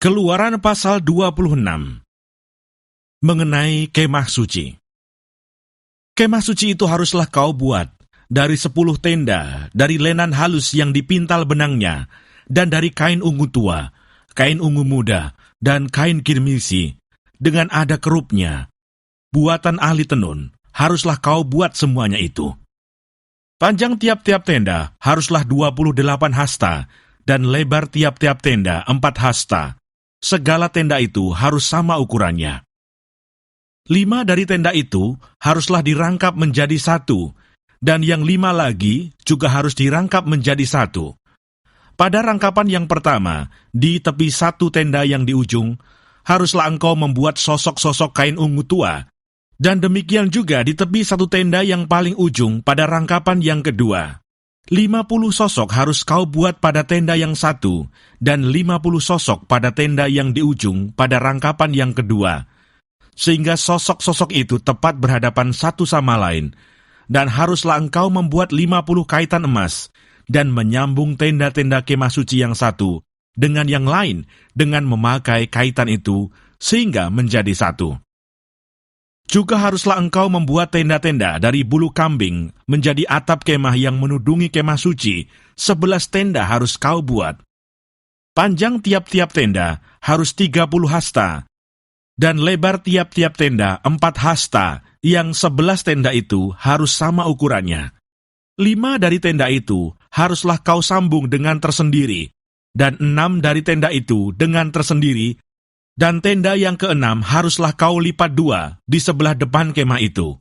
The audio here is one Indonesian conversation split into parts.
Keluaran pasal 26 mengenai kemah suci. Kemah suci itu haruslah kau buat dari 10 tenda, dari lenan halus yang dipintal benangnya, dan dari kain ungu tua, kain ungu muda, dan kain kirmisi, dengan ada kerupnya. Buatan ahli tenun, haruslah kau buat semuanya itu. Panjang tiap-tiap tenda haruslah 28 hasta, dan lebar tiap-tiap tenda 4 hasta. Segala tenda itu harus sama ukurannya. 5 dari tenda itu haruslah dirangkap menjadi 1, dan yang 5 lagi juga harus dirangkap menjadi 1. Pada rangkapan yang pertama, di tepi 1 tenda yang di ujung, haruslah engkau membuat sosok-sosok kain ungu tua, dan demikian juga di tepi 1 tenda yang paling ujung pada rangkapan yang kedua. 50 sosok harus kau buat pada tenda yang 1, dan 50 sosok pada tenda yang di ujung pada rangkapan yang kedua, sehingga sosok-sosok itu tepat berhadapan satu sama lain, dan haruslah engkau membuat 50 kaitan emas, dan menyambung tenda-tenda kemah suci yang satu dengan yang lain dengan memakai kaitan itu, sehingga menjadi satu. Juga haruslah engkau membuat tenda-tenda dari bulu kambing menjadi atap kemah yang menudungi kemah suci. 11 tenda harus kau buat. Panjang tiap-tiap tenda harus 30 hasta, dan lebar tiap-tiap tenda 4 hasta, yang 11 tenda itu harus sama ukurannya. 5 dari tenda itu haruslah kau sambung dengan tersendiri, dan 6 dari tenda itu dengan tersendiri, dan tenda yang ke-6 haruslah kau lipat 2 di sebelah depan kemah itu.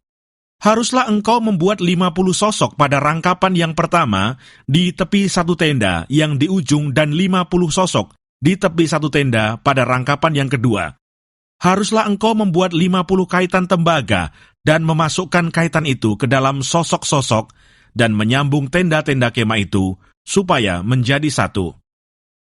Haruslah engkau membuat 50 sosok pada rangkapan yang pertama di tepi 1 tenda yang di ujung, dan 50 sosok di tepi 1 tenda pada rangkapan yang kedua. Haruslah engkau membuat 50 kaitan tembaga dan memasukkan kaitan itu ke dalam sosok-sosok dan menyambung tenda-tenda kemah itu supaya menjadi satu.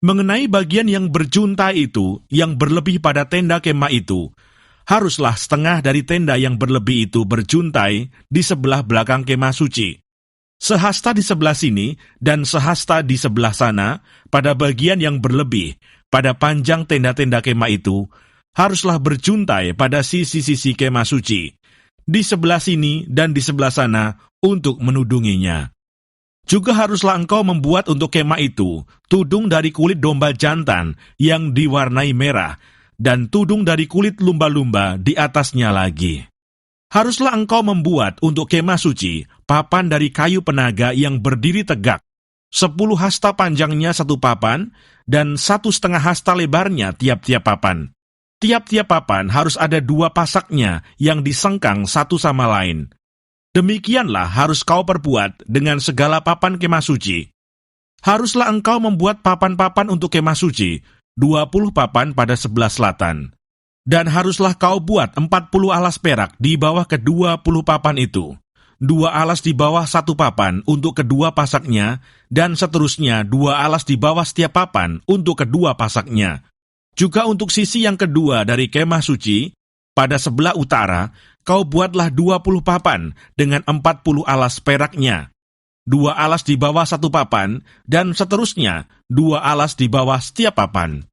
Mengenai bagian yang berjuntai itu, yang berlebih pada tenda kemah itu, haruslah setengah dari tenda yang berlebih itu berjuntai di sebelah belakang kemah suci. Sehasta di sebelah sini dan sehasta di sebelah sana, pada bagian yang berlebih, pada panjang tenda-tenda kemah itu, haruslah berjuntai pada sisi-sisi kemah suci, di sebelah sini dan di sebelah sana untuk menudunginya. Juga haruslah engkau membuat untuk kemah itu tudung dari kulit domba jantan yang diwarnai merah, dan tudung dari kulit lumba-lumba di atasnya lagi. Haruslah engkau membuat untuk kemah suci papan dari kayu penaga yang berdiri tegak, 10 hasta panjangnya 1 papan, dan 1,5 hasta lebarnya tiap-tiap papan. Tiap-tiap papan harus ada 2 pasaknya yang disengkang satu sama lain. Demikianlah harus kau perbuat dengan segala papan kemah suci. Haruslah engkau membuat papan-papan untuk kemah suci, 20 papan pada sebelah selatan. Dan haruslah kau buat 40 alas perak di bawah ke-20 papan itu. 2 alas di bawah 1 papan untuk kedua pasaknya, dan seterusnya 2 alas di bawah setiap papan untuk kedua pasaknya. Juga untuk sisi yang kedua dari kemah suci, pada sebelah utara, kau buatlah 20 papan dengan 40 alas peraknya. 2 alas di bawah 1 papan, dan seterusnya 2 alas di bawah setiap papan.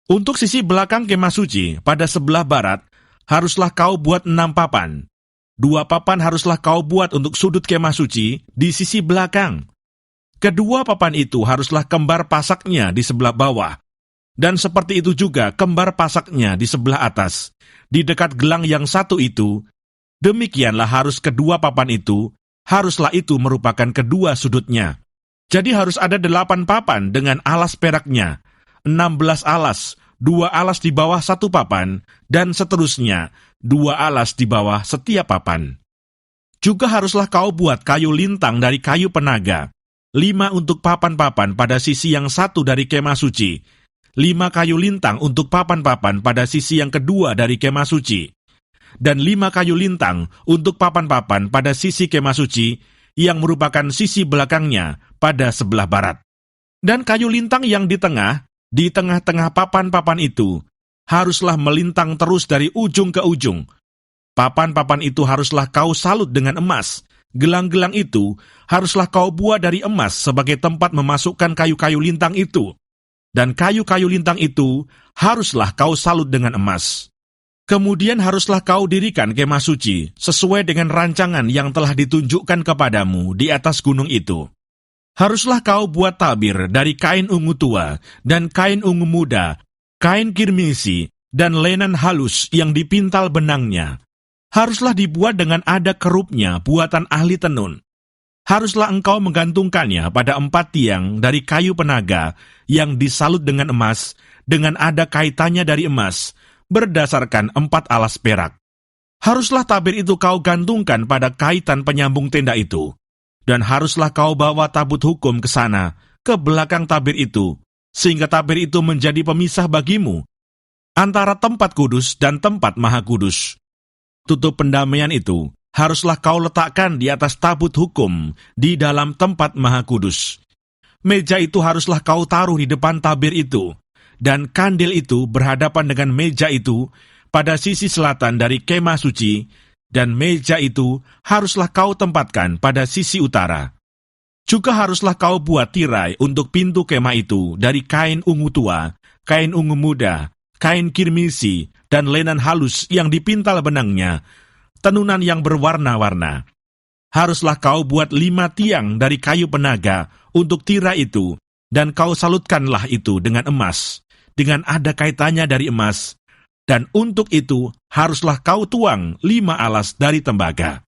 Untuk sisi belakang kemah suci, pada sebelah barat, haruslah kau buat 6 papan. 2 papan haruslah kau buat untuk sudut kemah suci di sisi belakang. Kedua papan itu haruslah kembar pasaknya di sebelah bawah, dan seperti itu juga kembar pasaknya di sebelah atas, di dekat gelang yang satu itu. Demikianlah harus kedua papan itu, haruslah itu merupakan kedua sudutnya. Jadi harus ada 8 papan dengan alas peraknya, 16 alas, 2 alas di bawah 1 papan, dan seterusnya 2 alas di bawah setiap papan. Juga haruslah kau buat kayu lintang dari kayu penaga, 5 untuk papan-papan pada sisi yang satu dari kemah suci, 5 kayu lintang untuk papan-papan pada sisi yang kedua dari kemah suci, dan 5 kayu lintang untuk papan-papan pada sisi kemah suci yang merupakan sisi belakangnya pada sebelah barat. Dan kayu lintang yang di tengah-tengah papan-papan itu, haruslah melintang terus dari ujung ke ujung. Papan-papan itu haruslah kau salut dengan emas. Gelang-gelang itu haruslah kau buat dari emas sebagai tempat memasukkan kayu-kayu lintang itu. dan kayu-kayu lintang itu haruslah kau salut dengan emas. Kemudian haruslah kau dirikan kemah suci sesuai dengan rancangan yang telah ditunjukkan kepadamu di atas gunung itu. Haruslah kau buat tabir dari kain ungu tua dan kain ungu muda, kain kirmisi, dan lenan halus yang dipintal benangnya. Haruslah dibuat dengan ada kerupnya buatan ahli tenun. Haruslah engkau menggantungkannya pada 4 tiang dari kayu penaga yang disalut dengan emas, dengan ada kaitannya dari emas, berdasarkan 4 alas perak. Haruslah tabir itu kau gantungkan pada kaitan penyambung tenda itu, dan haruslah kau bawa tabut hukum ke sana, ke belakang tabir itu, sehingga tabir itu menjadi pemisah bagimu, antara tempat kudus dan tempat maha kudus. Tutup pendamaian itu haruslah kau letakkan di atas tabut hukum di dalam tempat maha kudus. Meja itu haruslah kau taruh di depan tabir itu, dan kandil itu berhadapan dengan meja itu pada sisi selatan dari kemah suci, dan meja itu haruslah kau tempatkan pada sisi utara. Juga haruslah kau buat tirai untuk pintu kemah itu dari kain ungu tua, kain ungu muda, kain kirmisi, dan lenan halus yang dipintal benangnya, tenunan yang berwarna-warna. Haruslah kau buat 5 tiang dari kayu penaga untuk tirai itu, dan kau salutkanlah itu dengan emas, dengan ada kaitannya dari emas, dan untuk itu haruslah kau tuang 5 alas dari tembaga.